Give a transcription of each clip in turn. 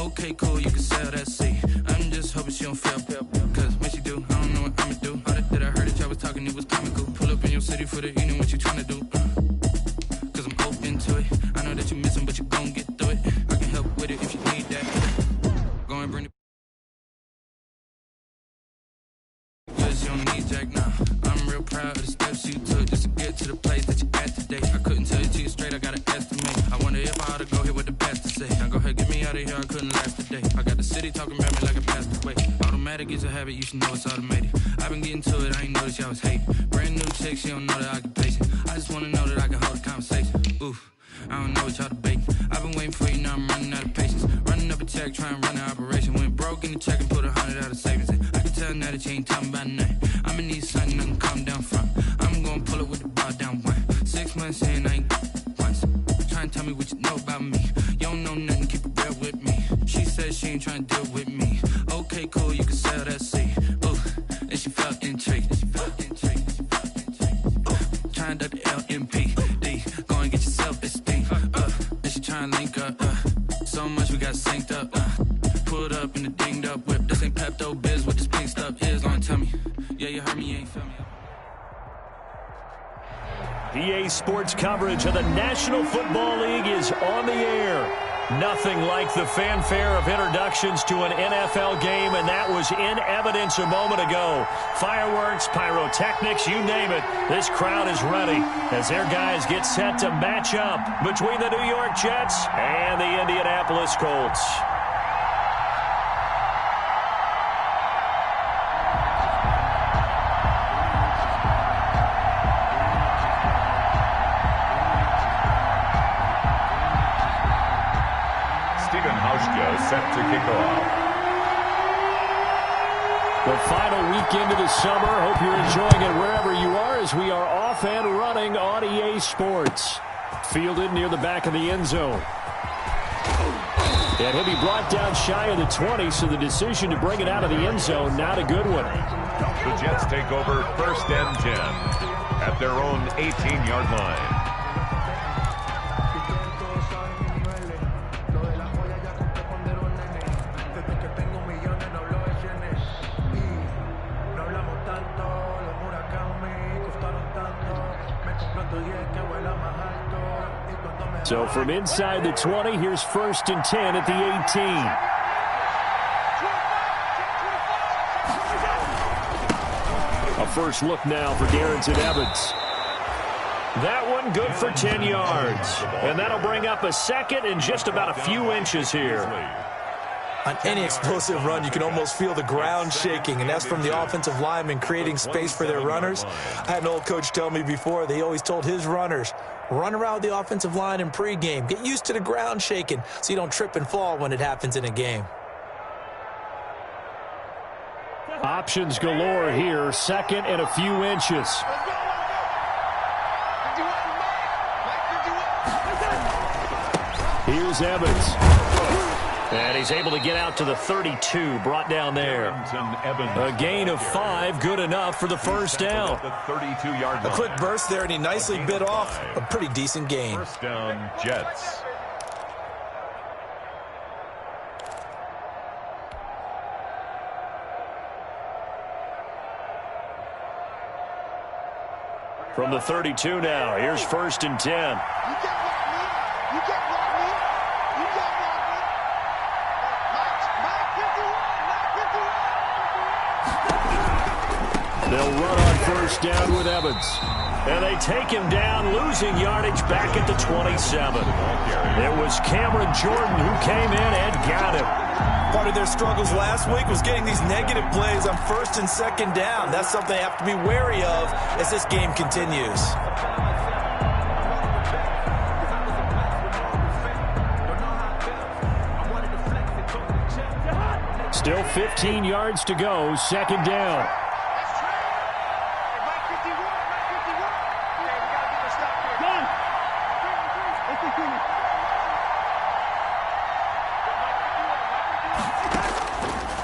Okay, cool, you can sell that seat. I'm just hoping she don't fail. Cause when she do, I don't know what I'ma do. All that I heard that y'all was talking, it was comical. Pull up in your city for the evening, what you tryna do? Cause I'm open to it. I know that you missing, but you gon' get through it. I can help with it if you need that. Go and bring it. Cause you don't need Jack now. I'm real proud of the steps you took just to get to the place that you at today. I couldn't tell it to you straight, I gotta estimate. I wonder if I ought to go here with the best to say. Now go ahead, get me out of here, I couldn't last today. I got the city talking about me like a passed away. Automatic is a habit, you should know it's automated. I've been getting to it, I ain't noticed y'all was hating. Brand new chick, she don't know the occupation. I just wanna know that I can hold a conversation. Oof, I don't know what y'all debating. I've been waiting for you, now I'm running out of patience. Running up a check, trying to run an operation. Went broke in the check and put 100 out of savings in. I can tell now that you ain't talking about nothing. I'ma need something I can calm down from. I'm gonna pull it with the bar down one. 6 months in, I ain't once. Trying to tell me what you know about me. You don't know nothing, keep it real with me. She said she ain't trying to deal with me. Okay, cool, you can sell that seat. Ooh, and she felt intrigued. Trying to duck the LMPD. Go and get your self-esteem. And she trying to link up. So much we got synced up. Pulled up in the dinged up whip. This ain't Pepto Biz, what this pink stuff is. Gonna tell me. Yeah, you heard me, you ain't feel me. EA Sports coverage of the National Football League is on the air. Nothing like the fanfare of introductions to an NFL game, and that was in evidence a moment ago. Fireworks, pyrotechnics, you name it. This crowd is ready as their guys get set to match up between the New York Jets and the Indianapolis Colts. Set to kick off. The final weekend of the summer. Hope you're enjoying it wherever you are as we are off and running on EA Sports. Fielded near the back of the end zone. And he'll be brought down shy of the 20, so the decision to bring it out of the end zone, not a good one. The Jets take over 1st and 10 at their own 18-yard line. So from inside the 20, here's 1st and 10 at the 18. A first look now for Darrington Evans. That one good for 10 yards. And that'll bring up a second and just about a few inches here. On any explosive run, you can almost feel the ground shaking, and that's from the offensive linemen creating space for their runners. I had an old coach tell me before, they always told his runners, run around the offensive line in pregame. Get used to the ground shaking so you don't trip and fall when it happens in a game. Options galore here, second and a few inches. Here's Evans. And he's able to get out to the 32, brought down there. A gain of 5, good enough for the first down. A quick burst there, and he nicely bit off a pretty decent gain. First down, Jets. From the 32 now, here's 1st and 10. They'll run on 1st down with Evans. And they take him down, losing yardage back at the 27. It was Cameron Jordan who came in and got him. Part of their struggles last week was getting these negative plays on 1st and 2nd down. That's something they have to be wary of as this game continues. Still 15 yards to go, 2nd down.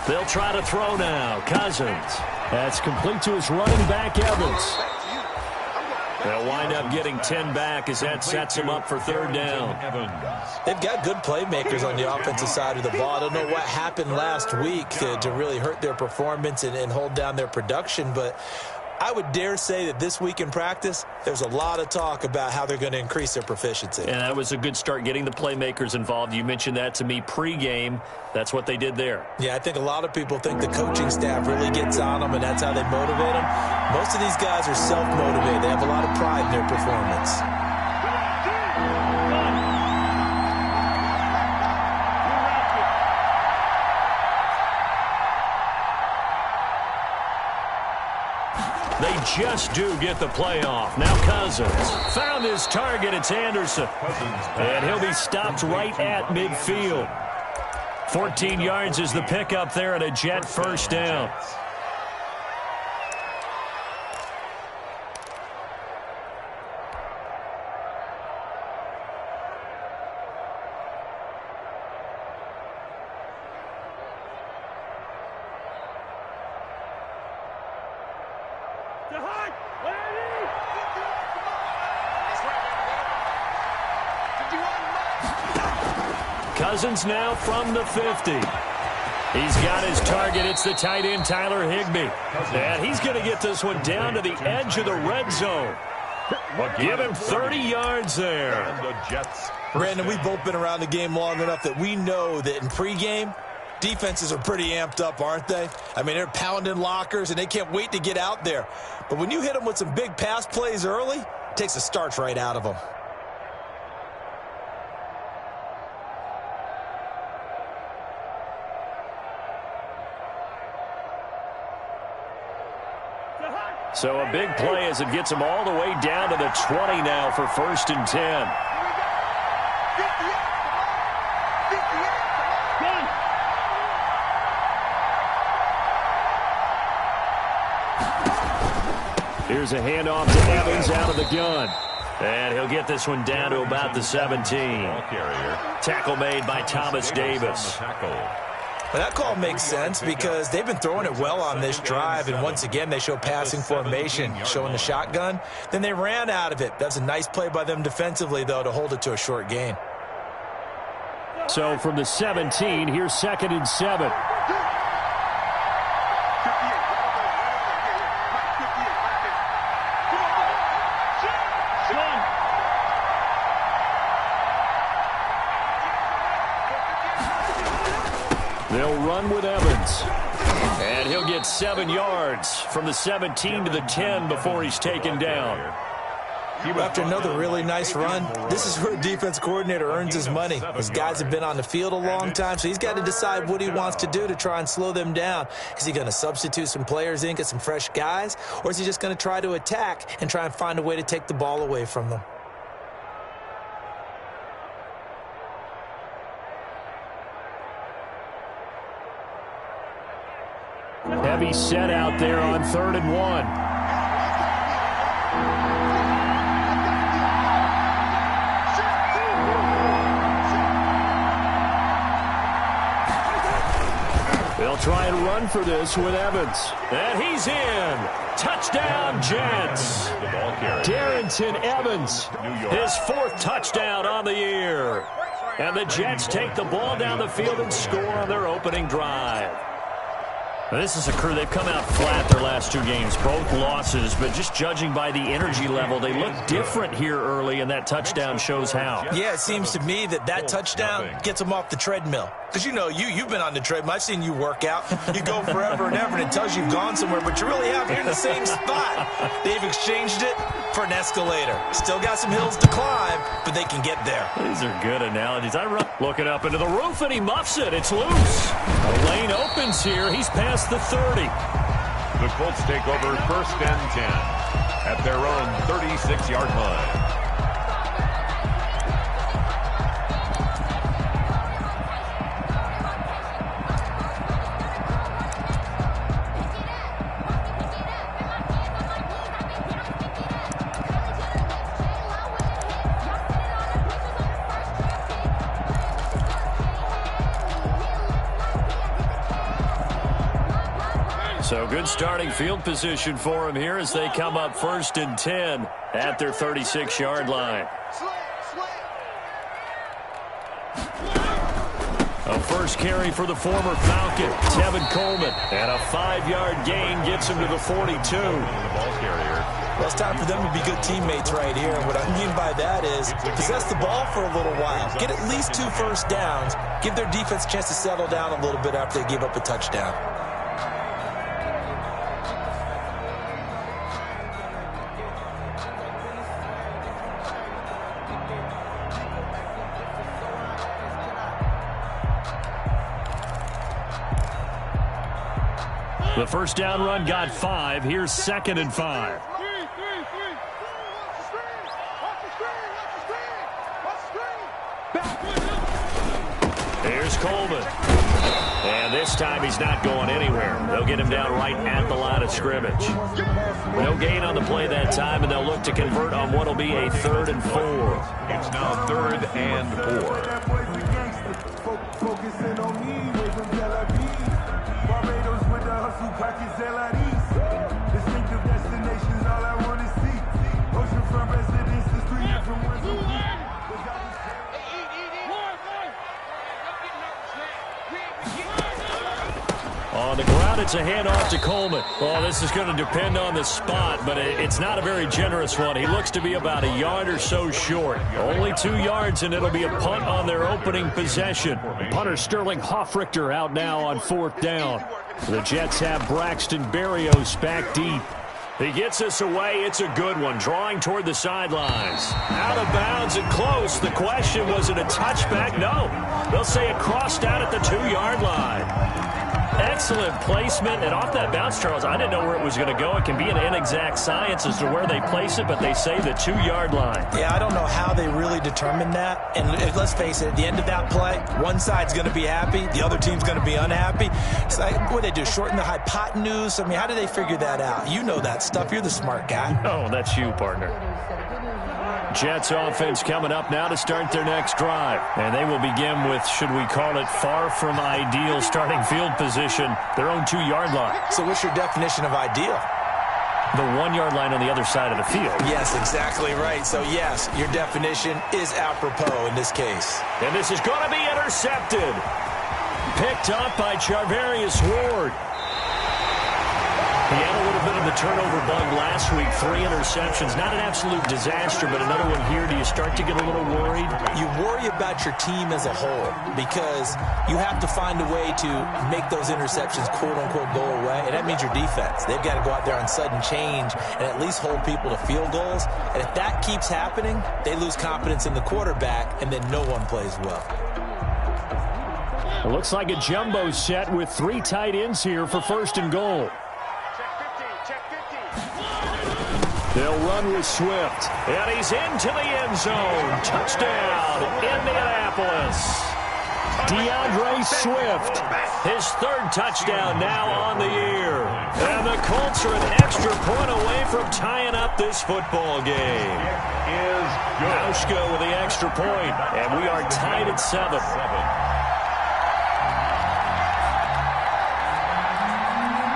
They'll try to throw now. Cousins. That's complete to his running back, Evans. They'll wind up getting 10 back as that sets them up for third down. They've got good playmakers on the offensive side of the ball. I don't know what happened last week to really hurt their performance and hold down their production, but I would dare say that this week in practice, there's a lot of talk about how they're going to increase their proficiency. And that was a good start getting the playmakers involved. You mentioned that to me pregame. That's what they did there. Yeah, I think a lot of people think the coaching staff really gets on them, and that's how they motivate them. Most of these guys are self-motivated. They have a lot of pride in their performance. They just do get the playoff. Now Cousins found his target. It's Anderson. And he'll be stopped right at midfield. 14 yards is the pickup there and a Jet first down. Cousins now from the 50. He's got his target. It's the tight end, Tyler Higbee. And he's going to get this one down to the edge of the red zone. Give him 30 yards there. Brandon, we've both been around the game long enough that we know that in pregame, defenses are pretty amped up, aren't they? I mean, they're pounding lockers, and they can't wait to get out there. But when you hit them with some big pass plays early, it takes the starch right out of them. So a big play as it gets them all the way down to the 20 now for 1st and 10. Here's a handoff to Evans out of the gun. And he'll get this one down to about the 17. Tackle made by Thomas Davis. Well, that call makes sense because they've been throwing it well on this drive, and once again they show passing formation, showing the shotgun. Then they ran out of it. That's a nice play by them defensively, though, to hold it to a short gain. So from the 17, here's 2nd and 7. They'll run with Evans. And he'll get 7 yards from the 17 to the 10 before he's taken down. After another really nice run, this is where a defense coordinator earns his money. Those guys have been on the field a long time, so he's got to decide what he wants to do to try and slow them down. Is he going to substitute some players in, get some fresh guys, or is he just going to try to attack and try and find a way to take the ball away from them? Heavy set out there on 3rd and 1. They'll try and run for this with Evans. And he's in. Touchdown, Jets. Darrington Evans, his 4th touchdown on the year. And the Jets take the ball down the field and score on their opening drive. This is a crew, they've come out flat their last 2 games, both losses, but just judging by the energy level, they look different here early, and that touchdown shows how. Yeah, it seems to me that touchdown gets them off the treadmill. Because, you know, you've been on the treadmill. I've seen you work out. You go forever and ever, and it tells you you've gone somewhere, but you really have. You're in the same spot. They've exchanged it for an escalator. Still got some hills to climb, but they can get there. These are good analogies. Looking up into the roof, and he muffs it. It's loose. The lane opens here. He's past the 30. The Colts take over 1st and 10 at their own 36-yard line. So good starting field position for him here as they come up 1st and 10. at their 36-yard line. A first carry for the former Falcon, Tevin Coleman. And a 5-yard gain gets him to the 42. The ball carrier. Well, it's time for them to be good teammates right here. And what I mean by that is possess the ball for a little while. Get at least 2 first downs. Give their defense a chance to settle down a little bit after they give up a touchdown. The first down run got 5. Here's 2nd and 5. Here's Coleman. And this time he's not going anywhere. They'll get him down right at the line of scrimmage. No gain on the play that time, and they'll look to convert on what will be a 3rd and 4. It's now 3rd and 4. On the ground, it's a handoff to Coleman. Well, this is going to depend on the spot, but it's not a very generous one. He looks to be about a yard or so short. Only 2 yards, and it'll be a punt on their opening possession. Punter Sterling Hoffrichter out now on 4th down. The Jets have Braxton Berrios back deep. He gets us away. It's a good one, drawing toward the sidelines. Out of bounds and close. The question, was it a touchback? No. They'll say it crossed out at the 2-yard line. Excellent placement, and off that bounce, Charles, I didn't know where it was going to go. It can be an inexact science as to where they place it, but they say the 2-yard line. Yeah, I don't know how they really determined that. And let's face it, at the end of that play, one side's going to be happy, the other team's going to be unhappy. It's like, what do they do, shorten the hypotenuse? I mean, how do they figure that out? You know that stuff. You're the smart guy. Oh, that's you, partner. Jets offense coming up now to start their next drive. And they will begin with, should we call it, far from ideal starting field position, their own 2-yard line. So what's your definition of ideal? The 1-yard line on the other side of the field. Yes, exactly right. So, yes, your definition is apropos in this case. And this is going to be intercepted. Picked up by Charvarius Ward. He had a little bit of the turnover bug last week. 3 interceptions. Not an absolute disaster, but another one here. Do you start to get a little worried? You worry about your team as a whole because you have to find a way to make those interceptions, quote-unquote, go away, and that means your defense. They've got to go out there on sudden change and at least hold people to field goals. And if that keeps happening, they lose confidence in the quarterback, and then no one plays well. It looks like a jumbo set with 3 tight ends here for 1st and goal. They'll run with Swift. And he's into the end zone. Touchdown, Indianapolis. DeAndre Swift, his 3rd touchdown now on the year. And the Colts are an extra point away from tying up this football game. Hauschka with the extra point, and we are tied at 7.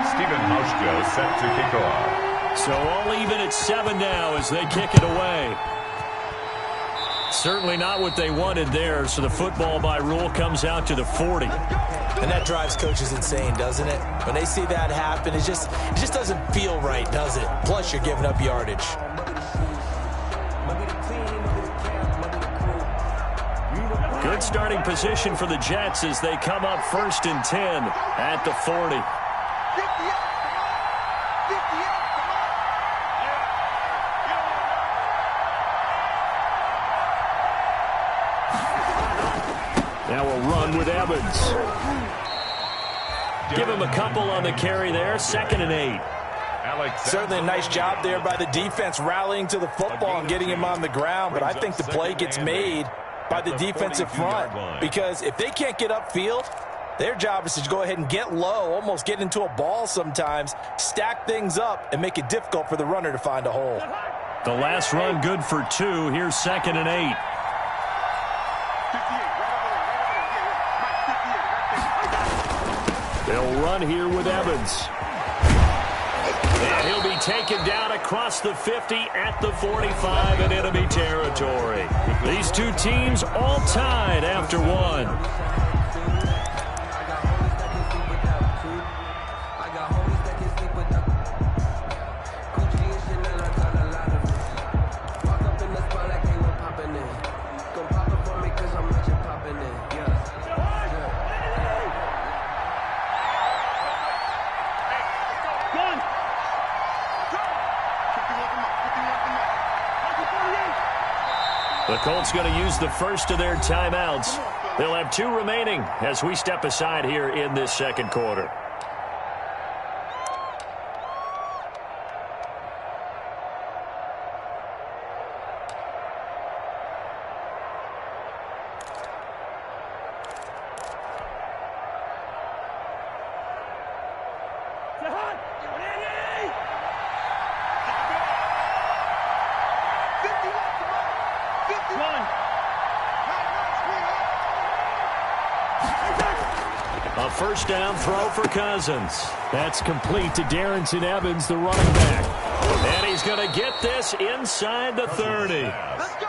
Stephen Hauschka set to kick off. So all even at 7 now as they kick it away. Certainly not what they wanted there, so the football by rule comes out to the 40. And that drives coaches insane, doesn't it? When they see that happen, it just doesn't feel right, does it? Plus, you're giving up yardage. Good starting position for the Jets as they come up 1st and 10 at the 40. Now a run with Evans. Give him a couple on the carry there. 2nd and 8. Certainly a nice job there by the defense rallying to the football and getting him on the ground. But I think the play gets made by the defensive front because if they can't get upfield, their job is to go ahead and get low, almost get into a ball sometimes, stack things up, and make it difficult for the runner to find a hole. The last run good for 2. Here's 2nd and 8. They'll run here with Evans. And he'll be taken down across the 50 at the 45 in enemy territory. These two teams all tied after one. The Colts going to use the first of their timeouts. They'll have 2 remaining as we step aside here in this second quarter. A first down throw for Cousins. That's complete to Darrington Evans, the running back. And he's going to get this inside the 30.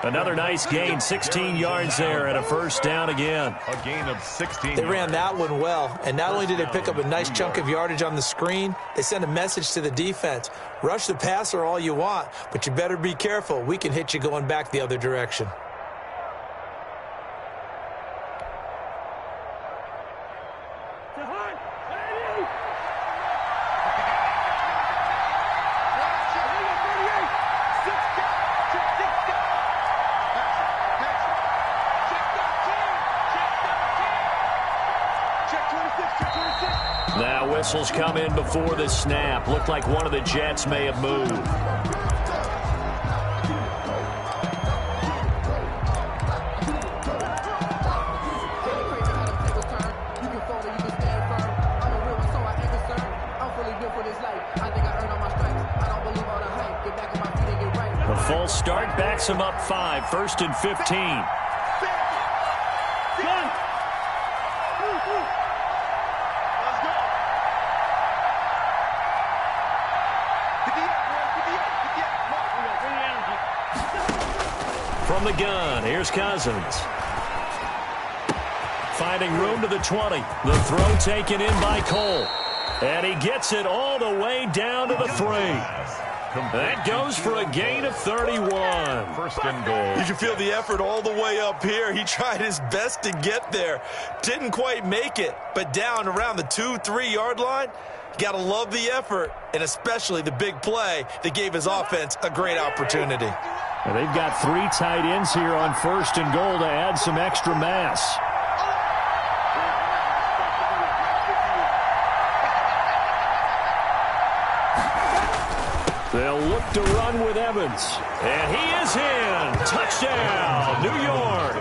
Another nice gain, 16 yards there, and a first down again. A gain of 16. They ran that one well, and not only did they pick up a nice chunk of yardage on the screen, they sent a message to the defense. Rush the passer all you want, but you better be careful. We can hit you going back the other direction. Now whistles come in before the snap. Looked like one of the Jets may have moved. The false start backs him up 5, 1st and 15. From the gun, here's Cousins. Finding room to the 20. The throw taken in by Cole. And he gets it all the way down to the 3. That goes for a gain of 31. First and goal. You can feel the effort all the way up here. He tried his best to get there. Didn't quite make it, but down around the 2-3 yard line. Got to love the effort, and especially the big play that gave his offense a great opportunity. And they've got 3 tight ends here on 1st and goal to add some extra mass. They'll look to run with Evans. And he is in. Touchdown, New York.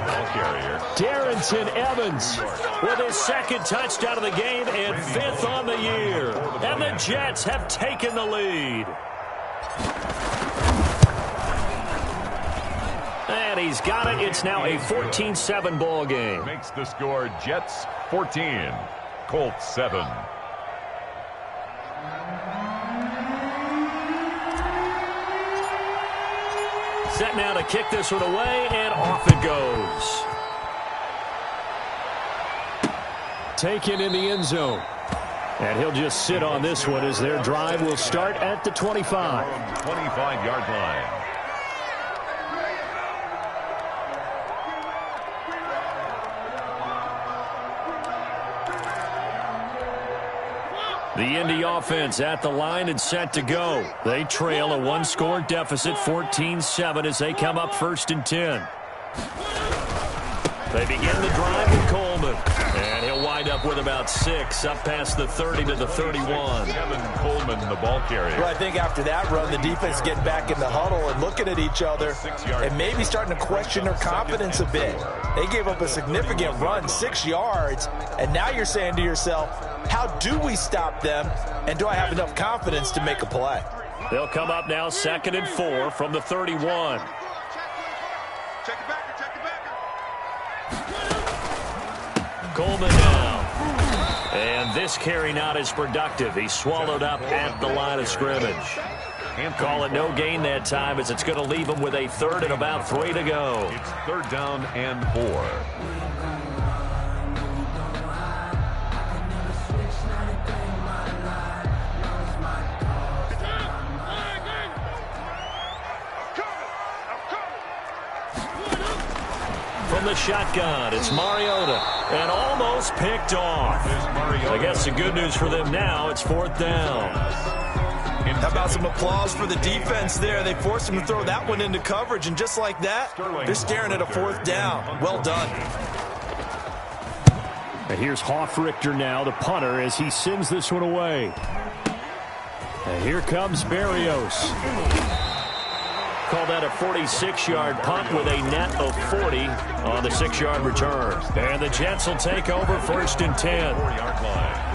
Darrington Evans with his 2nd touchdown of the game and 5th on the year. And the Jets have taken the lead. And he's got it. It's now a 14-7 ball game. Makes the score Jets 14, Colts 7. Set now to kick this one away, and off it goes. Taken in the end zone. And he'll just sit on this one as their drive will start at the 25. 25-yard line. The Indy offense at the line and set to go. They trail a 1-score deficit, 14-7, as they come up 1st and 10. They begin the drive with Coleman. And he'll wind up with about 6, up past the 30 to the 31. Kevin Coleman, the ball carrier. Well, I think after that run, the defense getting back in the huddle and looking at each other and maybe starting to question their confidence a bit. They gave up a significant run, 6 yards, and now you're saying to yourself, how do we stop them, and do I have enough confidence to make a play? They'll come up now 2nd and 4 from the 31. Coleman now. And this carry not as productive. He swallowed up at the line of scrimmage. Call it no gain that time as it's going to leave him with a third and about 3 to go. It's 3rd down and 4. From the shotgun, it's Mariota, and almost picked off. I guess the good news for them now, it's 4th down. How about some applause for the defense there? They forced him to throw that one into coverage, and just like that, they're staring at a 4th down. Well done. And here's Hoffrichter now, the punter, as he sends this one away. And here comes Berrios. Call that a 46-yard punt with a net of 40 on the 6-yard return. And the Jets will take over 1st and 10. 4-yard line.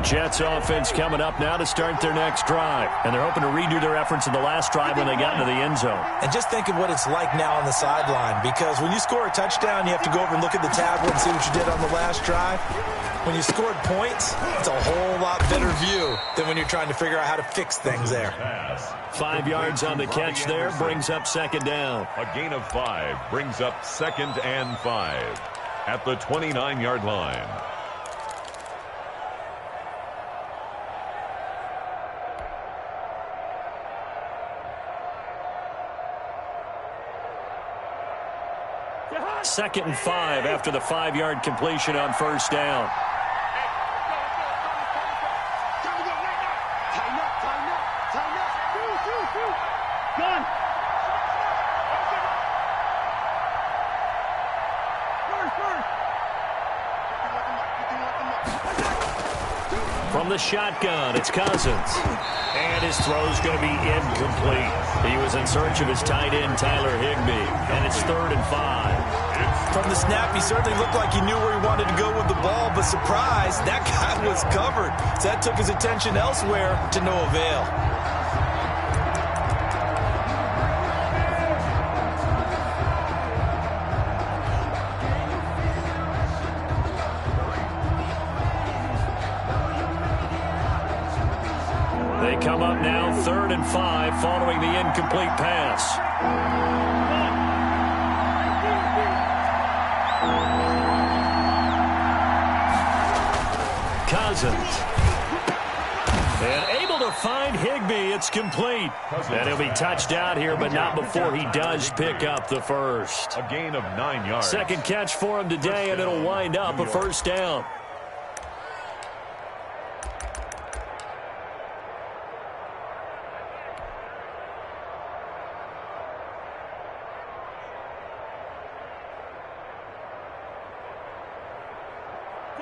Jets offense coming up now to start their next drive. And they're hoping to redo their efforts in the last drive when they got into the end zone. And just think of what it's like now on the sideline, because when you score a touchdown, you have to go over and look at the tablet and see what you did on the last drive. When you scored points, it's a whole lot better view than when you're trying to figure out how to fix things there. 5 yards on the catch there brings up 2nd down. A gain of 5 brings up 2nd and 5 at the 29-yard line. Second and 5 after the 5-yard completion on 1st down. From the shotgun, it's Cousins. And his throw's going to be incomplete. He was in search of his tight end, Tyler Higbee. And it's 3rd and 5. From the snap, he certainly looked like he knew where he wanted to go with the ball, but surprise, that guy was covered. So that took his attention elsewhere to no avail. They come up now 3rd and 5 following the incomplete pass. Cousins. And able to find Higbee. It's complete. And he'll be touched out here, but not before he does pick up the first. A gain of 9 yards. Second catch for him today, and it'll wind up a 1st down.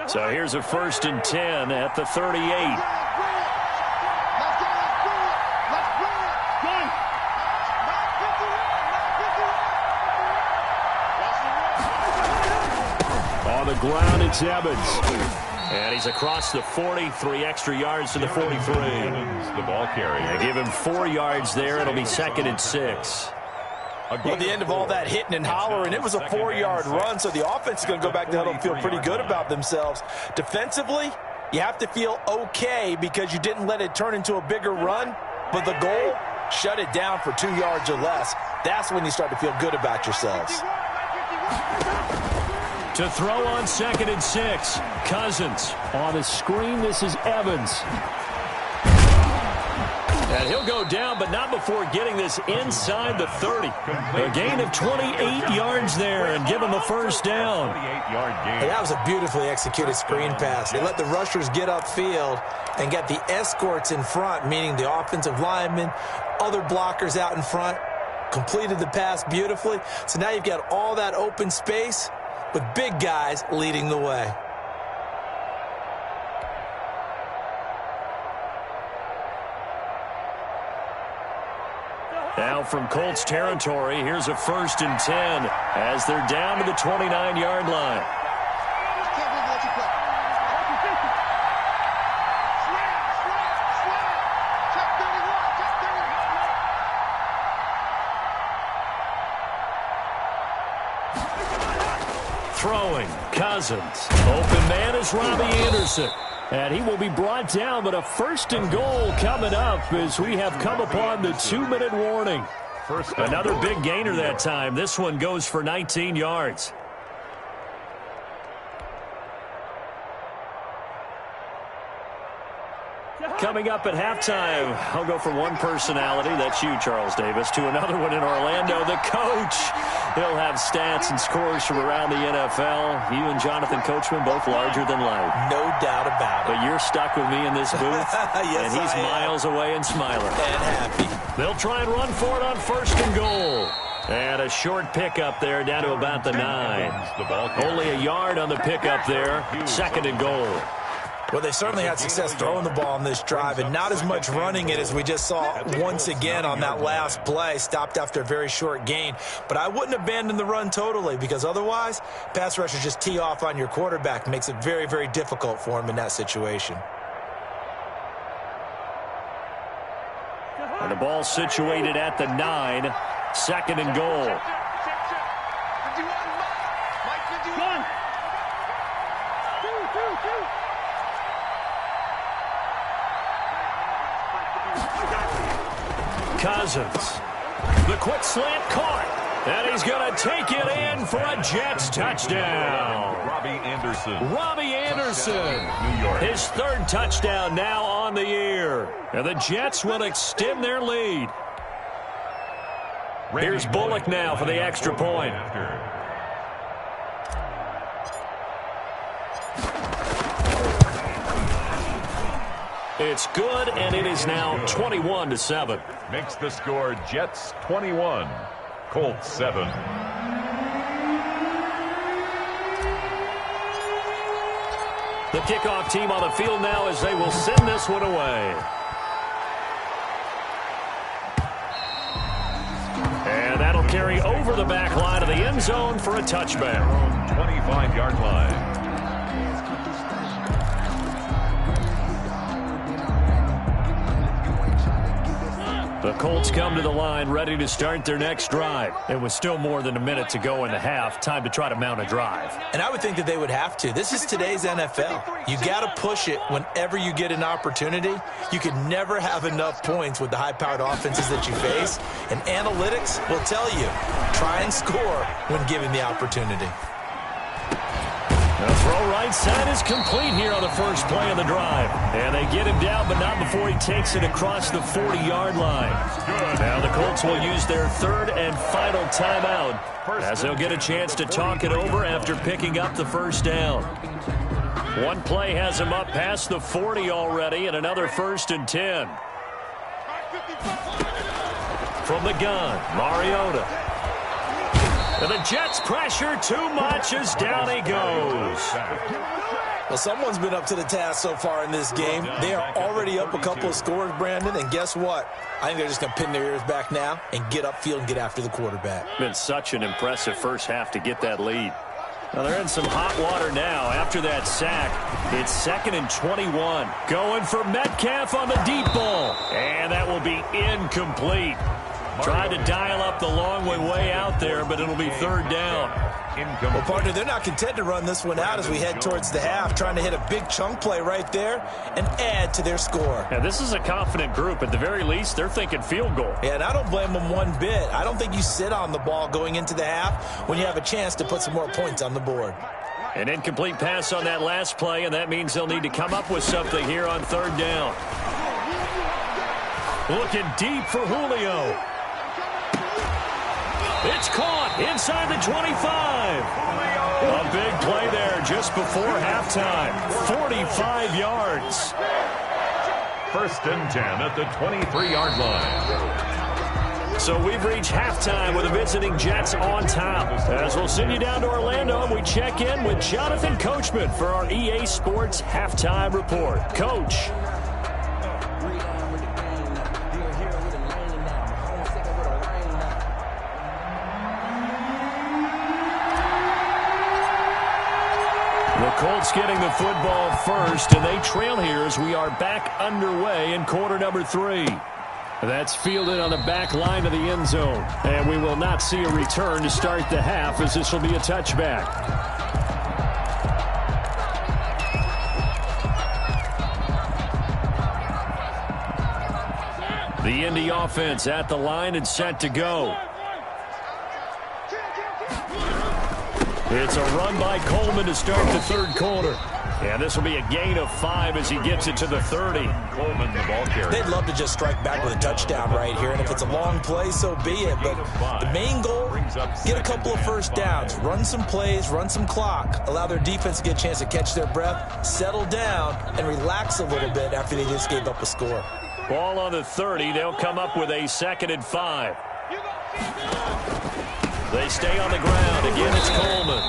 So here's a 1st and 10 at the 38. On the ground, it's Evans. And he's across the 40, 3 extra yards to the 43. The ball carrier. They give him 4 yards there. It'll be 2nd and 6. Well, at the end of all that hitting and hollering, it was a 4-yard run, so the offense is going to go back to huddle and feel pretty good about themselves. Defensively, you have to feel okay because you didn't let it turn into a bigger run, but the goal, shut it down for 2 yards or less. That's when you start to feel good about yourselves. To throw on 2nd and 6, Cousins. On the screen, this is Evans. And he'll go down, but not before getting this inside the 30. A gain of 28 yards there and give him a 1st down. And that was a beautifully executed screen pass. They let the rushers get upfield and get the escorts in front, meaning the offensive linemen, other blockers out in front, completed the pass beautifully. So now you've got all that open space with big guys leading the way. Now from Colts territory, here's a 1st and 10 as they're down to the 29-yard line. Cousins. Open man is Robbie Anderson. And he will be brought down, but a 1st and goal coming up as we have come upon the 2-minute warning. Another big gainer that time. This one goes for 19 yards. Coming up at halftime, I'll go from one personality, that's you, Charles Davis, to another one in Orlando, the coach. He'll have stats and scores from around the NFL. You and Jonathan Coachman, both larger than life. No doubt about it. But you're stuck with me in this booth, yes, and he's miles away and smiling. And happy. They'll try and run for it on 1st and goal. And a short pickup there down to about the 9. Only a yard on the pickup there, 2nd and goal. Well, they certainly had success throwing the ball on this drive and not as much running it as we just saw once again on that last play. Stopped after a very short gain. But I wouldn't abandon the run totally because otherwise, pass rushers just tee off on your quarterback. Makes it very, very difficult for him in that situation. And the ball situated at the 9, 2nd and goal. Cousins. The quick slant caught. And he's going to take it in for a Jets touchdown. Robbie Anderson. New York. His 3rd touchdown now on the year. And the Jets will extend their lead. Here's Bullock now for the extra point. It's good, and it is now 21-7. Makes the score Jets 21, Colts 7. The kickoff team on the field now as they will send this one away. And that'll carry over the back line of the end zone for a touchback. 25-yard line. The Colts come to the line ready to start their next drive. It was still more than a minute to go in the half. Time to try to mount a drive. And I would think that they would have to. This is today's NFL. You got to push it whenever you get an opportunity. You can never have enough points with the high-powered offenses that you face. And analytics will tell you, try and score when given the opportunity. The throw right side is complete here on the first play of the drive. And they get him down, but not before he takes it across the 40-yard line. Now the Colts will use their 3rd and final timeout as they'll get a chance to talk it over after picking up the 1st down. One play has him up past the 40 already, and another 1st and 10. From the gun, Mariota. And the Jets pressure too much as down he goes. Well, someone's been up to the task so far in this game. They are already up a couple of scores, Brandon, and guess what? I think they're just going to pin their ears back now and get upfield and get after the quarterback. Been such an impressive first half to get that lead. Now they're in some hot water now after that sack. It's 2nd and 21. Going for Metcalf on the deep ball. And that will be incomplete. Tried to dial up the long way out there, but it'll be 3rd down. Well, partner, they're not content to run this one out as we head towards the half, trying to hit a big chunk play right there and add to their score. Yeah, this is a confident group. At the very least, they're thinking field goal. Yeah, and I don't blame them one bit. I don't think you sit on the ball going into the half when you have a chance to put some more points on the board. An incomplete pass on that last play, and that means they'll need to come up with something here on 3rd down. Looking deep for Julio. It's caught inside the 25. A big play there just before halftime. 45 yards. 1st and 10 at the 23-yard line. So we've reached halftime with the visiting Jets on top. As we'll send you down to Orlando, we check in with Jonathan Coachman for our EA Sports Halftime Report. Coach. The Colts getting the football first, and they trail here as we are back underway in quarter number 3. That's fielded on the back line of the end zone, and we will not see a return to start the half as this will be a touchback. The Indy offense at the line and set to go. It's a run by Coleman to start the third quarter. And this will be a gain of 5 as he gets it to the 30. Coleman, the ball carrier. They'd love to just strike back with a touchdown right here, and if it's a long play, so be it. But the main goal, get a couple of first downs, run some plays, run some clock, allow their defense to get a chance to catch their breath, settle down, and relax a little bit after they just gave up a score. Ball on the 30. They'll come up with a 2nd and 5. They stay on the ground. Again, it's Coleman.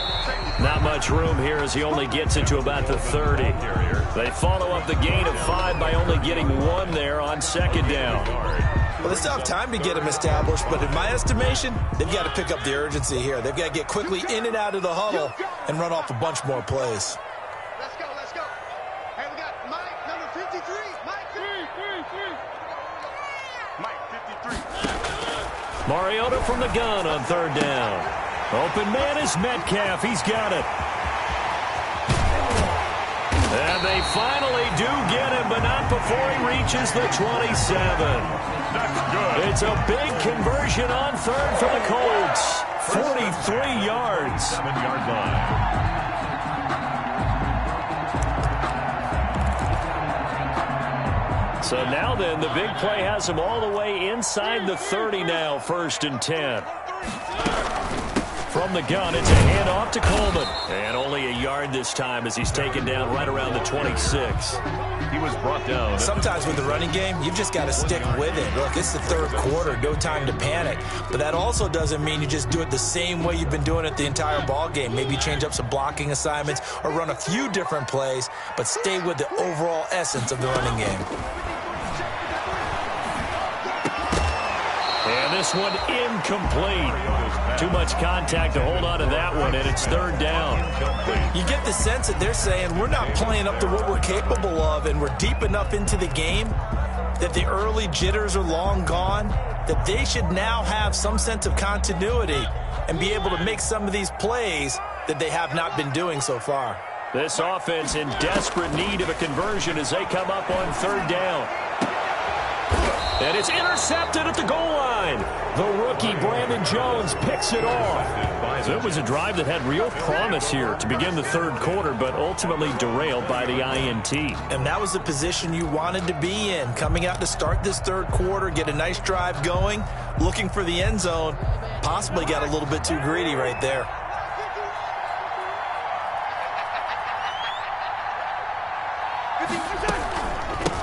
Not much room here as he only gets it to about the 30. They follow up the gain of 5 by only getting 1 there on 2nd down. Well, they still have time to get him established, but in my estimation, they've got to pick up the urgency here. They've got to get quickly in and out of the huddle and run off a bunch more plays. Let's go, let's go. Hey, we got Mike, number 53. Mike, 53. Mariota from the gun on 3rd down. Open man is Metcalf. He's got it. And they finally do get him, but not before he reaches the 27. That's good. It's a big conversion on 3rd for the Colts. 43 yards. 7-yard line. So now then, the big play has him all the way inside the 30 now, 1st and 10. From the gun, it's a handoff to Coleman. And only a yard this time as he's taken down right around the 26. He was brought down. Sometimes with the running game, you've just got to stick with it. Look, it's the 3rd quarter, no time to panic. But that also doesn't mean you just do it the same way you've been doing it the entire ball game. Maybe change up some blocking assignments or run a few different plays, but stay with the overall essence of the running game. And this one incomplete. Too much contact to hold on to that one, and it's 3rd down. You get the sense that they're saying we're not playing up to what we're capable of, and we're deep enough into the game that the early jitters are long gone, that they should now have some sense of continuity and be able to make some of these plays that they have not been doing so far. This offense in desperate need of a conversion as they come up on 3rd down. And it's intercepted at the goal line. The rookie, Brandon Jones, picks it off. So it was a drive that had real promise here to begin the 3rd quarter, but ultimately derailed by the INT. And that was the position you wanted to be in, coming out to start this 3rd quarter, get a nice drive going, looking for the end zone. Possibly got a little bit too greedy right there.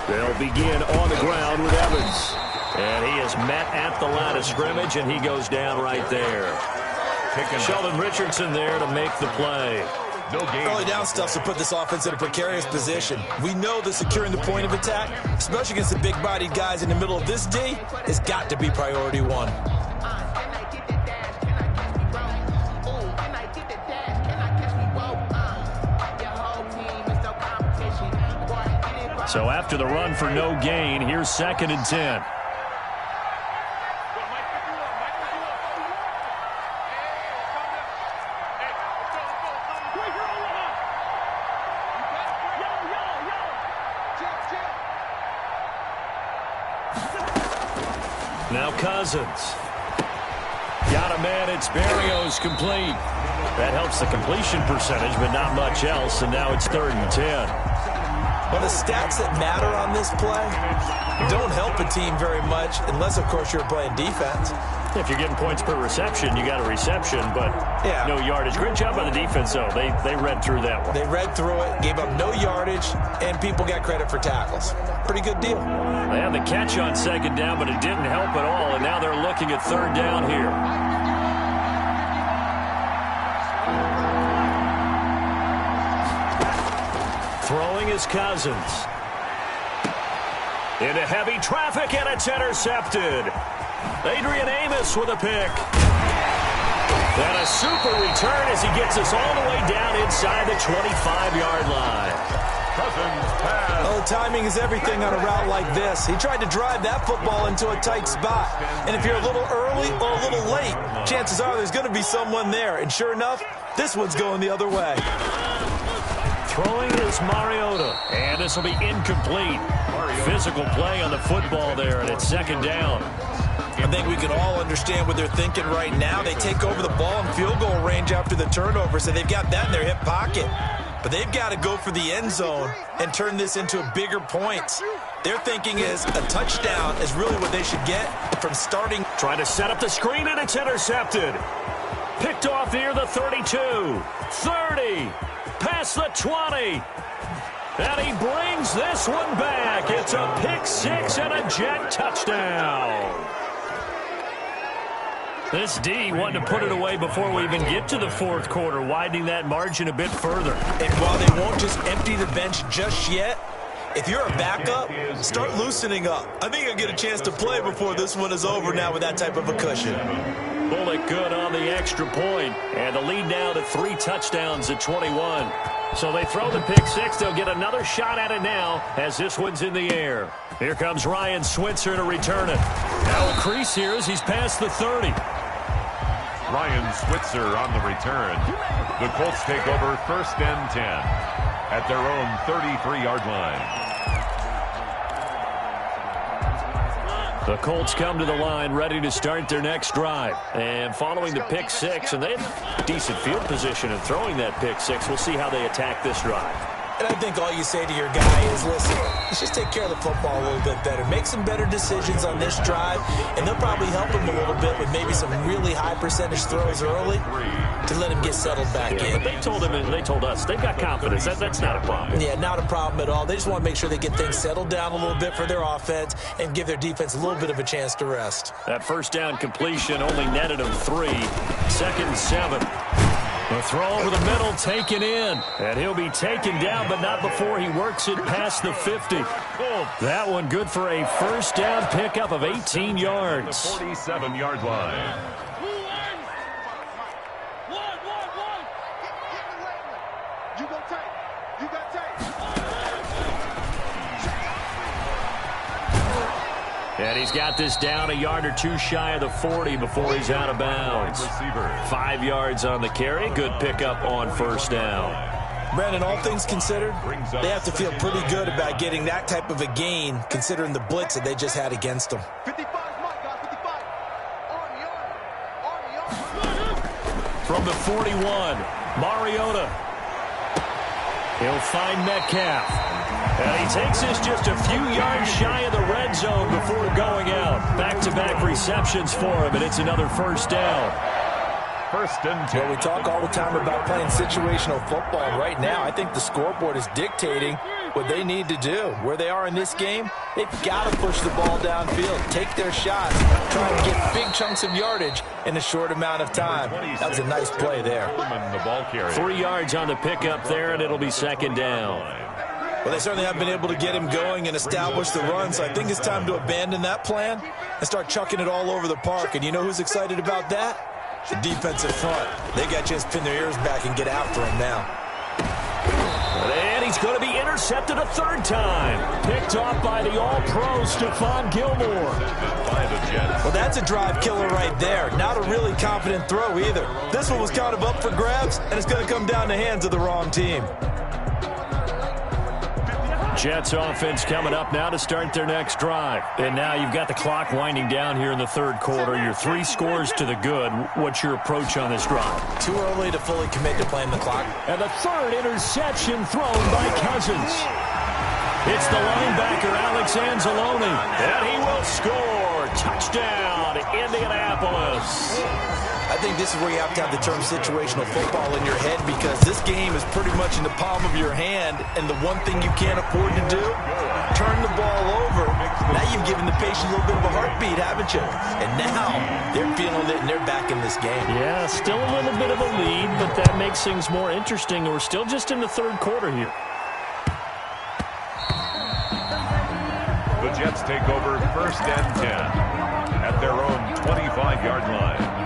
They'll begin on the ground with Evans. And he is met at the line of scrimmage, and he goes down right there. Sheldon Richardson there to make the play. No gain. Early down stuff to put this offense in a precarious position. We know that securing the point of attack, especially against the big-bodied guys in the middle of this D, has got to be priority 1. So after the run for no gain, here's 2nd and 10. Now Cousins. Got a man, it's Berrios complete. That helps the completion percentage, but not much else, and now it's 3rd and 10. Well, the stats that matter on this play don't help a team very much unless, of course, you're playing defense. If you're getting points per reception, you got a reception, but no yardage. Great job by the defense, though. They read through that one. They read through it, gave up no yardage, and people got credit for tackles. Pretty good deal. They had the catch on 2nd down, but it didn't help at all, and now they're looking at 3rd down here. Throwing is Cousins. Into heavy traffic, and it's intercepted. Adrian Amos with a pick. And a super return as he gets us all the way down inside the 25-yard line. Cousins pass. Oh, timing is everything on a route like this. He tried to drive that football into a tight spot. And if you're a little early or a little late, chances are there's going to be someone there. And sure enough, this one's going the other way. Throwing is is Mariota. And this will be incomplete. Physical play on the football there, and it's second down. I think we can all understand what they're thinking right now. They take over the ball in field goal range after the turnover, so they've got that in their hip pocket. But they've got to go for the end zone and turn this into bigger points. Their thinking is a touchdown is really what they should get from starting. Trying to set up the screen, and it's intercepted. Picked off near the 32, 30, past the 20. And he brings this one back. It's a pick six and a Jet touchdown. This D wanting to put it away before we even get to the fourth quarter, widening that margin a bit further. And while they won't just empty the bench just yet, if you're a backup, start loosening up. I think you'll get a chance to play before this one is over now with that type of a cushion. Bullet good on the extra point. And the lead now to 3 touchdowns at 21. So they throw the pick six. They'll get another shot at it now as this one's in the air. Here comes Ryan Switzer to return it. Now a crease here as he's past the 30. Ryan Switzer on the return. The Colts take over first and 10 at their own 33-yard line. The Colts come to the line ready to start their next drive. And following the pick six, and they have decent field position in throwing that pick six. We'll see how they attack this drive. And I think all you say to your guy is, listen, let's just take care of the football a little bit better. Make some better decisions on this drive, and they'll probably help him a little bit with maybe some really high percentage throws early to let him get settled back in. But they told him, and they told us, they've got confidence. That's not a problem. Yeah, not a problem at all. They just want to make sure they get things settled down a little bit for their offense and give their defense a little bit of a chance to rest. That first down completion only netted him 3. Second and 7. The throw over the middle taken in. And he'll be taken down, but not before he works it past the 50. That one good for a first down pickup of 18 yards. The 47-yard line. You go tight. You got tight. And he's got this down a yard or two shy of the 40 before he's out of bounds. 5 yards on the carry. Good pickup on first down. Brandon, all things considered, they have to feel pretty good about getting that type of a gain considering the blitz that they just had against them. 55 Mike, guys, 55. Army. From the 41, Mariota. He'll find Metcalf. And he takes this just a few yards shy of the red zone before going out. Back-to-back receptions for him, and it's another first down. First and 10. Well, we talk all the time about playing situational football. Right now, I think the scoreboard is dictating what they need to do. Where they are in this game, they've got to push the ball downfield, take their shots, try and get big chunks of yardage in a short amount of time. That was a nice play there. The ball carrier. 3 yards on the pickup there, and it'll be second down. Well, they certainly have been able to get him going and establish the run, so I think it's time to abandon that plan and start chucking it all over the park. And you know who's excited about that? The defensive front. They got a chance to pin their ears back and get after him now. And he's going to be intercepted a third time. Picked off by the all-pro Stephon Gilmore. Well, that's a drive killer right there. Not a really confident throw either. This one was kind of up for grabs, and it's going to come down the hands of the wrong team. Jets offense coming up now to start their next drive. And now you've got the clock winding down here in the third quarter. Your 3 scores to the good. What's your approach on this drive? Too early to fully commit to playing the clock. And the third interception thrown by Cousins. It's the linebacker, Alex Anzalone. And he will score. Touchdown, Indianapolis. I think this is where you have to have the term situational football in your head because this game is pretty much in the palm of your hand, and the one thing you can't afford to do, turn the ball over. Now you've given the patient a little bit of a heartbeat, haven't you? And now they're feeling it, and they're back in this game. Yeah, still a little bit of a lead, but that makes things more interesting. We're still just in the third quarter here. The Jets take over first and 10 at their own 25-yard line.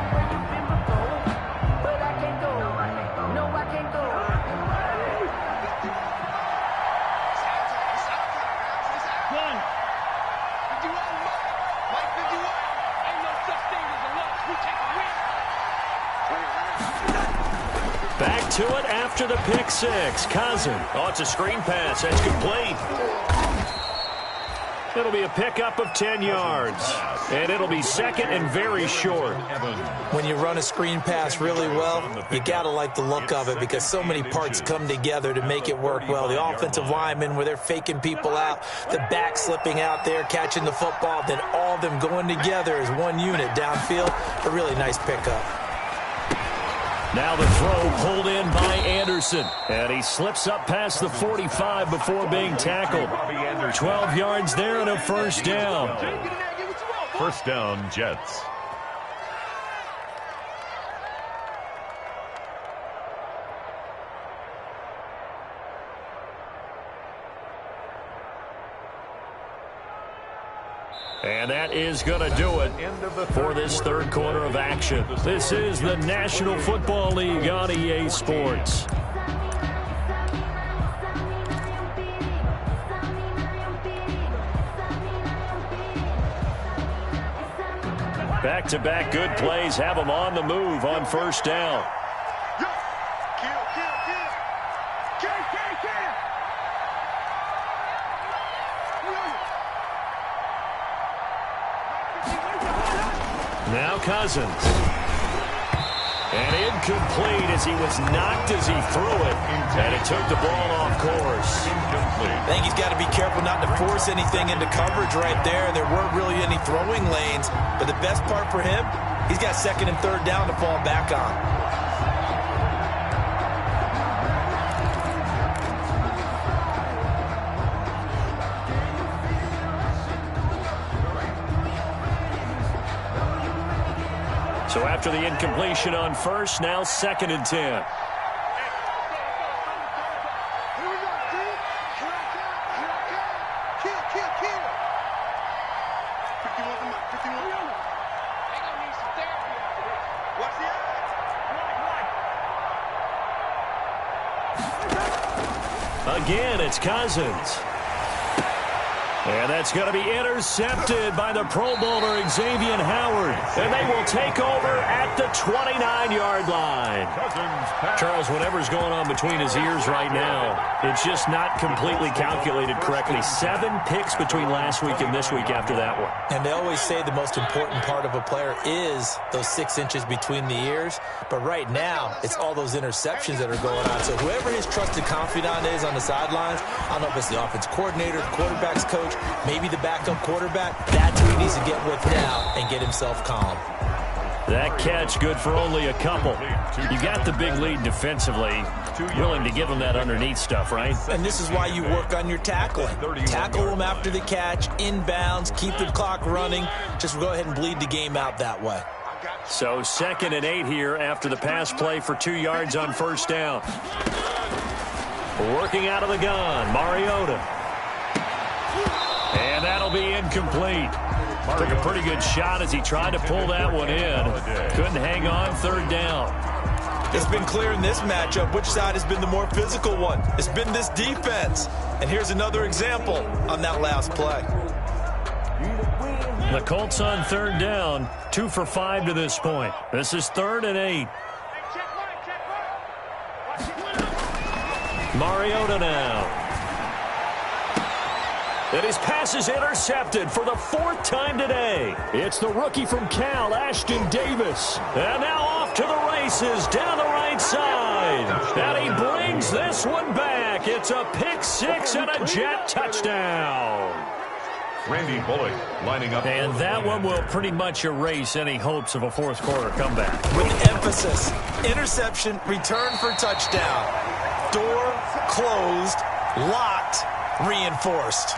Back to it after after the pick six. Cousin. Oh, it's a screen pass. That's complete. It'll be a pickup of 10 yards. And it'll be second and very short. When you run a screen pass really well, you got to like the look of it because so many parts come together to make it work well. The offensive linemen, where they're faking people out, the back slipping out there, catching the football, then all of them going together as one unit downfield. A really nice pickup. Now the throw pulled in by Anderson. And he slips up past the 45 before being tackled. 12 yards there and a first down. First down, Jets. And that is going to do it for this third quarter of action. This is the National Football League on EA Sports. Back-to-back good plays have them on the move on first down. Now Cousins. And incomplete as he was knocked as he threw it. And it took the ball off course. I think he's got to be careful not to force anything into coverage right there. There weren't really any throwing lanes. But the best part for him, he's got second and third down to fall back on. So after the incompletion on first, now second and 10. Again, it's Cousins. And that's going to be intercepted by the Pro Bowler, Xavier Howard. And they will take over at the 29-yard line. Charles, whatever's going on between his ears right now, it's just not completely calculated correctly. 7 picks between last week and this week after that one. And they always say the most important part of a player is those 6 inches between the ears. But right now, it's all those interceptions that are going on. So whoever his trusted confidant is on the sidelines, I don't know if it's the offense coordinator, the quarterback's coach, maybe the backup quarterback, that's who he needs to get with now and get himself calm. That catch good for only a couple. You got the big lead defensively. Willing to give them that underneath stuff, right? And this is why you work on your tackling. Tackle them after the catch, inbounds, keep the clock running. Just go ahead and bleed the game out that way. So 2nd and 8 here after the pass play for 2 yards on first down. Working out of the gun, Mariota. And that'll be incomplete. Took a pretty good shot as he tried to pull that one in. Couldn't hang on, third down. It's been clear in this matchup which side has been the more physical one. It's been this defense. And here's another example on that last play. The Colts on third down, 2 for 5 to this point. This is 3rd and 8. Mariota now. And his pass is intercepted for the 4th time today. It's the rookie from Cal, Ashton Davis. And now off to the races down the right side. And he brings this one back. It's a pick 6 and a Jet touchdown. Randy Bullock lining up. And that one will pretty much erase any hopes of a fourth quarter comeback. With emphasis, interception, return for touchdown. Door closed, locked, reinforced.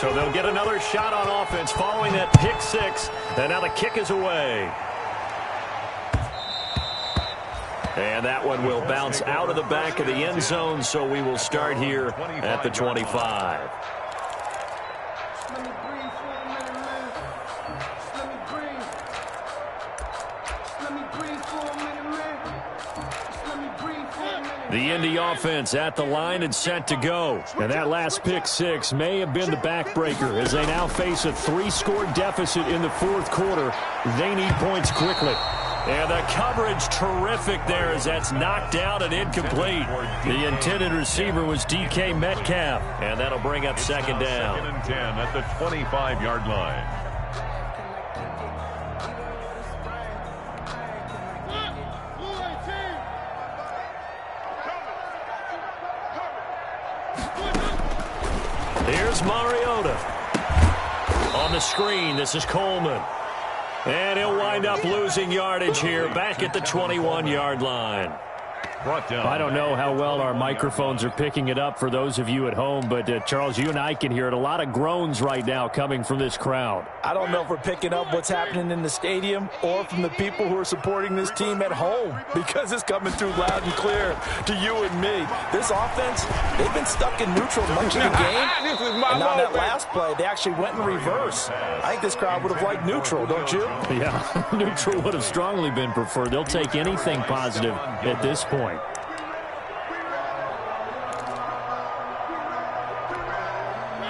So they'll get another shot on offense following that pick 6. And now the kick is away. And that one will bounce out of the back of the end zone, so we will start here at the 25. The Indy offense at the line and set to go. And that last pick six may have been the backbreaker as they now face a 3-score deficit in the fourth quarter. They need points quickly. And the coverage terrific there as that's knocked out and incomplete. The intended receiver was DK Metcalf. And that'll bring up second down. 2nd and 10 at the 25-yard line. Here's Mariota. On the screen, this is Coleman. And he'll wind up losing yardage here back at the 21-yard line. I don't know how well our microphones are picking it up for those of you at home, but Charles, you and I can hear it. A lot of groans right now coming from this crowd. I don't know if we're picking up what's happening in the stadium or from the people who are supporting this team at home, because it's coming through loud and clear to you and me. This offense, they've been stuck in neutral much of the game. And on that last play, they actually went in reverse. I think this crowd would have liked neutral, don't you? Yeah, neutral would have strongly been preferred. They'll take anything positive at this point.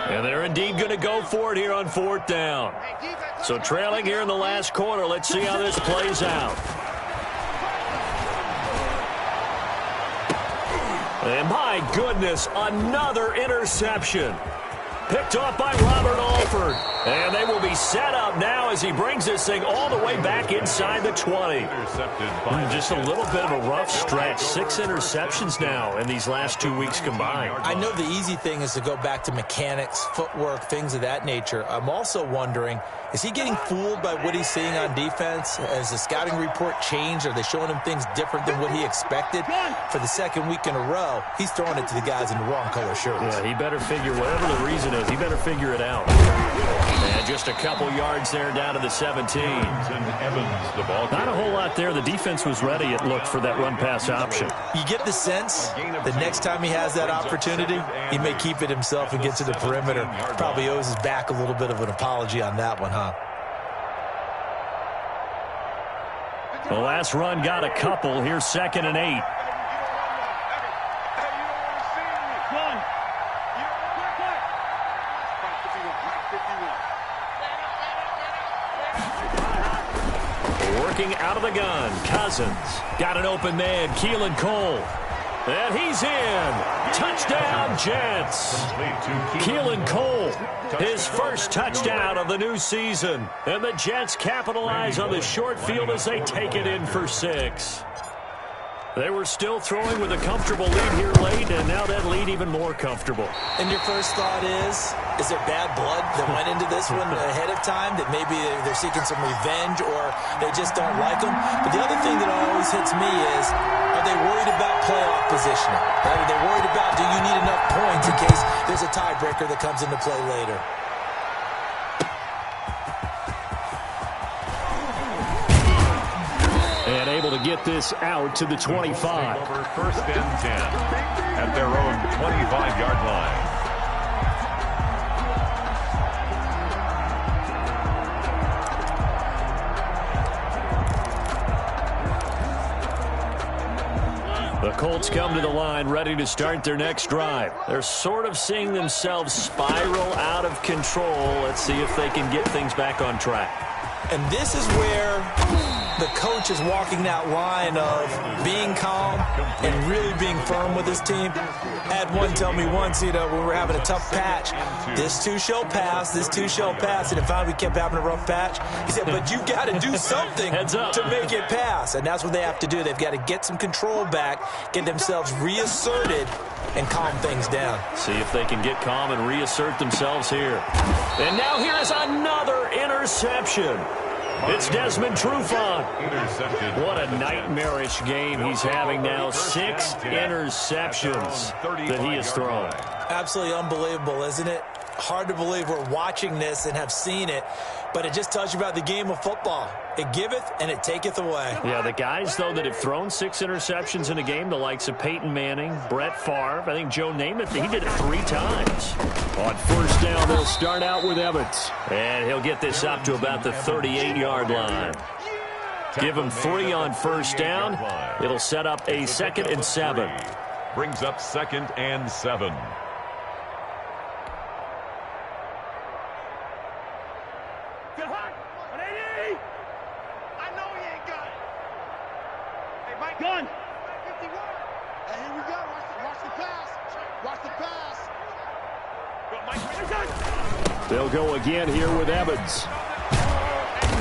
And they're indeed going to go for it here on 4th down. So trailing here in the last quarter. Let's see how this plays out. And my goodness, another interception. Picked off by Robert Alford. And they will be set up now as he brings this thing all the way back inside the 20. Just a little bit of a rough stretch. 6 interceptions now in these last 2 weeks combined. I know the easy thing is to go back to mechanics, footwork, things of that nature. I'm also wondering, is he getting fooled by what he's seeing on defense? Has the scouting report changed? Are they showing him things different than what he expected? For the second week in a row, he's throwing it to the guys in the wrong color shirts. Yeah, he better figure, whatever the reason is, he better figure it out. And just a couple yards there down to the 17. Not a whole lot there. The defense was ready, it looked, for that run-pass option. You get the sense the next time he has that opportunity, he may keep it himself and get to the perimeter. Probably owes his back a little bit of an apology on that one, huh? The last run got a couple. Here's 2nd and 8. Working out of the gun, Cousins. Got an open man, Keelan Cole. And he's in. Touchdown, Jets. Keelan Cole, his first touchdown of the new season. And the Jets capitalize on the short field as they take it in for 6. They were still throwing with a comfortable lead here late, and now that lead even more comfortable. And your first thought is there bad blood that went into this one ahead of time, that maybe they're seeking some revenge or they just don't like them? But the other thing that always hits me is, are they worried about playoff positioning? Are they worried about, do you need enough points in case there's a tiebreaker that comes into play later? And able to get this out to the 25. Over 1st and 10 at their own 25-yard line. The Colts come to the line ready to start their next drive. They're sort of seeing themselves spiral out of control. Let's see if they can get things back on track. And this is where the coach is walking that line of being calm and really being firm with his team. I had one tell me once, when we were having a tough patch, this too shall pass, this too shall pass. And finally we kept having a rough patch. He said, but you got to do something to make it pass. And that's what they have to do. They've got to get some control back, get themselves reasserted, and calm things down. See if they can get calm and reassert themselves here. And now here is another interception. It's Desmond Trufant. What a nightmarish game he's having now. 6 interceptions that he has thrown. Absolutely unbelievable, isn't it? Hard to believe we're watching this and have seen it, but it just tells you about the game of football. It giveth and it taketh away. Yeah, the guys, though, that have thrown 6 interceptions in a game, the likes of Peyton Manning, Brett Favre, I think Joe Namath, he did it 3 times. On 1st down, they'll start out with Evans. And he'll get this up to about the 38-yard line. Give him 3 on 1st down. It'll set up a 2nd and 7. Brings up 2nd and 7. Gun. And here we go. Watch the pass. Watch the pass. They'll go again here with Evans.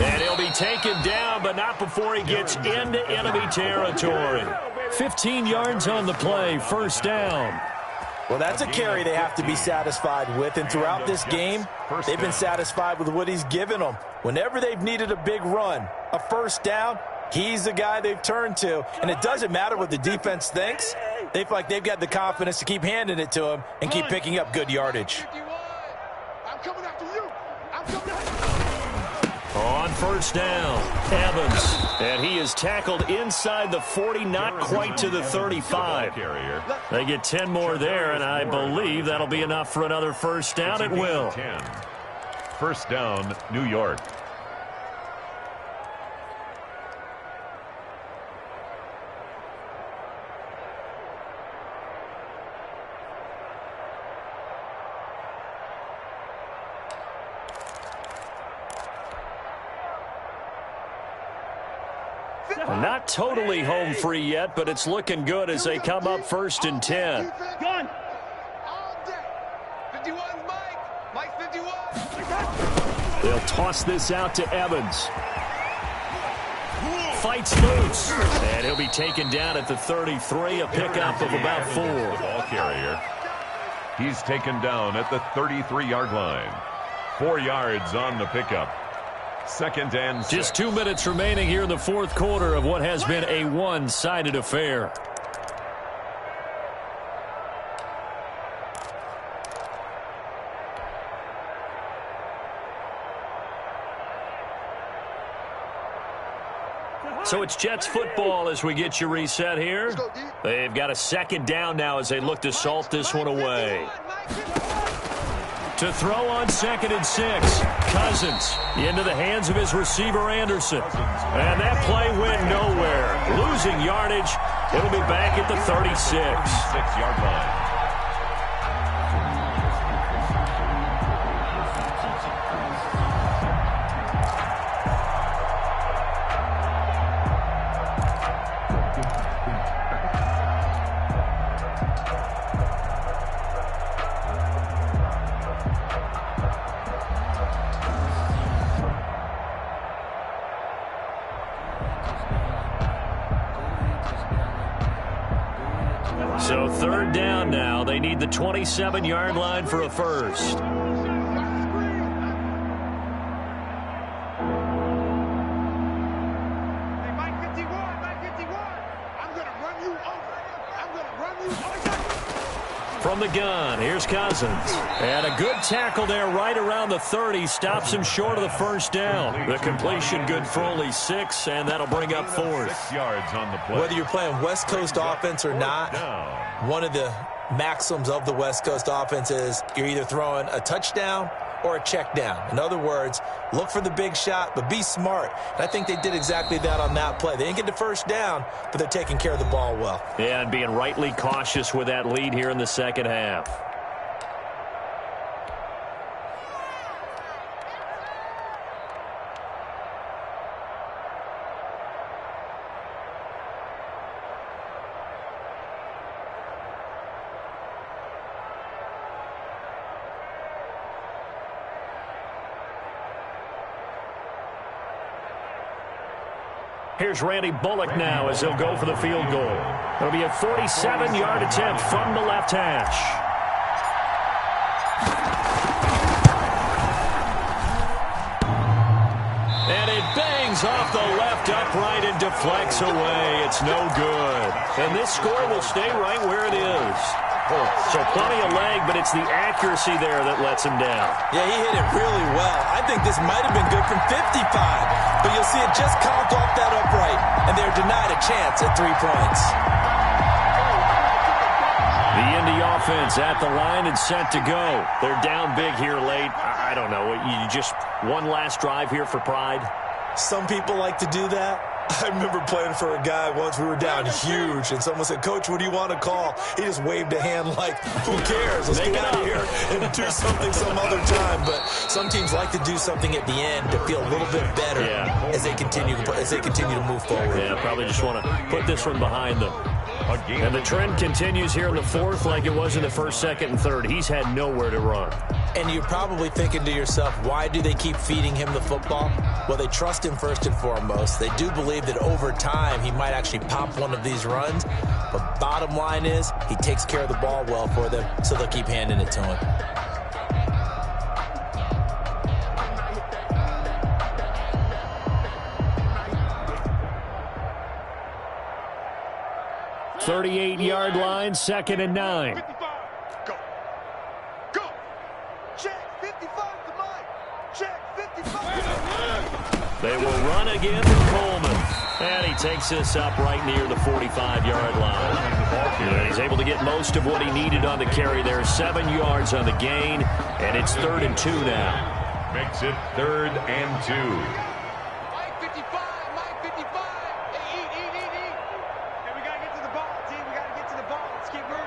And he'll be taken down, but not before he gets into enemy territory. 15 yards on the play, first down. Well, that's a carry they have to be satisfied with, and throughout this game, they've been satisfied with what he's given them. Whenever they've needed a big run, a first down, he's the guy they've turned to, and it doesn't matter what the defense thinks. They feel like they've got the confidence to keep handing it to him and keep picking up good yardage. I'm coming after you. I'm coming after you. On first down, Evans. And he is tackled inside the 40, not quite to the 35. They get 10 more there, and I believe that'll be enough for another first down. It will. 10. First down, New York. Not totally home free yet, but it's looking good as they come up 1st and 10. Gun. All day. 51, Mike 51. They'll toss this out to Evans. Fights loose. And he'll be taken down at the 33, a pickup of about 4. Ball carrier. He's taken down at the 33-yard line. 4 yards on the pickup. 2nd and 6. Just 2 minutes remaining here in the fourth quarter of what has been a one-sided affair. So it's Jets football as we get you reset here. They've got a 2nd down now as they look to salt this one away. To throw on 2nd and 6. Cousins into the hands of his receiver, Anderson. And that play went nowhere. Losing yardage. It'll be back at the 36. 36-yard line. So 3rd down now. They need the 27-yard line for a first. From the gun, here's Cousins. And a good tackle there right around the 30. Stops him short of the first down. The completion good for only 6, and that'll bring up 4th. 6 yards on the play. Whether you're playing West Coast offense or not, one of the maxims of the West Coast offense is you're either throwing a touchdown or a check down. In other words, look for the big shot, but be smart. And I think they did exactly that on that play. They didn't get the first down, but they're taking care of the ball well. Yeah, and being rightly cautious with that lead here in the second half. Here's Randy Bullock now as he'll go for the field goal. It'll be a 47-yard attempt from the left hash. And it bangs off the left upright and deflects away. It's no good. And this score will stay right where it is. So plenty of leg, but it's the accuracy there that lets him down. Yeah, he hit it really well. I think this might have been good from 55. But you'll see it just conked off that upright, and they're denied a chance at 3 points. The Indy offense at the line and set to go. They're down big here late. I don't know. You just one last drive here for pride? Some people like to do that. I remember playing for a guy once. We were down huge, and someone said, "Coach, what do you want to call?" He just waved a hand like, "Who cares? Let's get out of here and do something some other time." But some teams like to do something at the end to feel a little bit better as they continue to move forward. Yeah, probably just want to put this one behind them. And the trend continues here in the fourth like it was in the first, second, and third. He's had nowhere to run. And you're probably thinking to yourself, why do they keep feeding him the football? Well, they trust him first and foremost. They do believe that over time he might actually pop one of these runs. But bottom line is he takes care of the ball well for them, so they'll keep handing it to him. .38-yard line, 2nd and 9. 55. Go. Go. Check 55 to Mike. Check 55. They will run again with Coleman. And he takes this up right near the 45-yard line. And he's able to get most of what he needed on the carry there. 7 yards on the gain. And it's 3rd and 2 now. Makes it 3rd and 2. Mike 55. Mike 55. Hey, eat. Hey, we got to get to the ball, team. We got to get to the ball. Let's keep moving.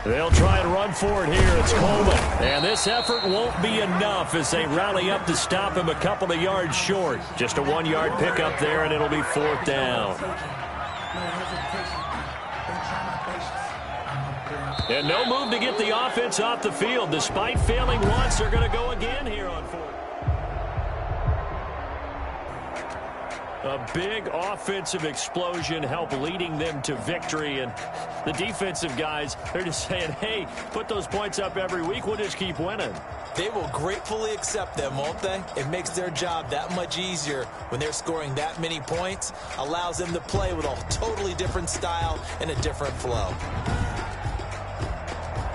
They'll try and run for it here. It's Coleman. And this effort won't be enough as they rally up to stop him a couple of yards short. Just a 1-yard pickup there, and it'll be 4th down. And no move to get the offense off the field. Despite failing once, they're going to go again here on 4th. A big offensive explosion helped leading them to victory. And the defensive guys, they're just saying, hey, put those points up every week. We'll just keep winning. They will gratefully accept them, won't they? It makes their job that much easier when they're scoring that many points. Allows them to play with a totally different style and a different flow.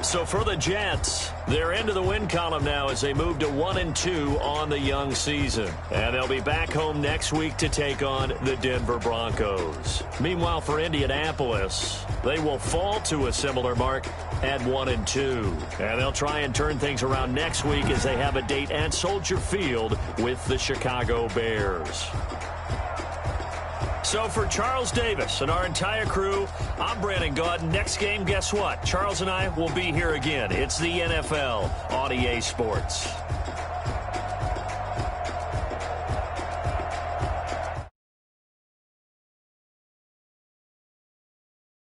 So for the Jets, they're into the win column now as they move to 1-2 on the young season. And they'll be back home next week to take on the Denver Broncos. Meanwhile, for Indianapolis, they will fall to a similar mark at 1-2. And they'll try and turn things around next week as they have a date at Soldier Field with the Chicago Bears. So for Charles Davis and our entire crew, I'm Brandon Gaudin. Next game, guess what? Charles and I will be here again. It's the NFL on EA Sports.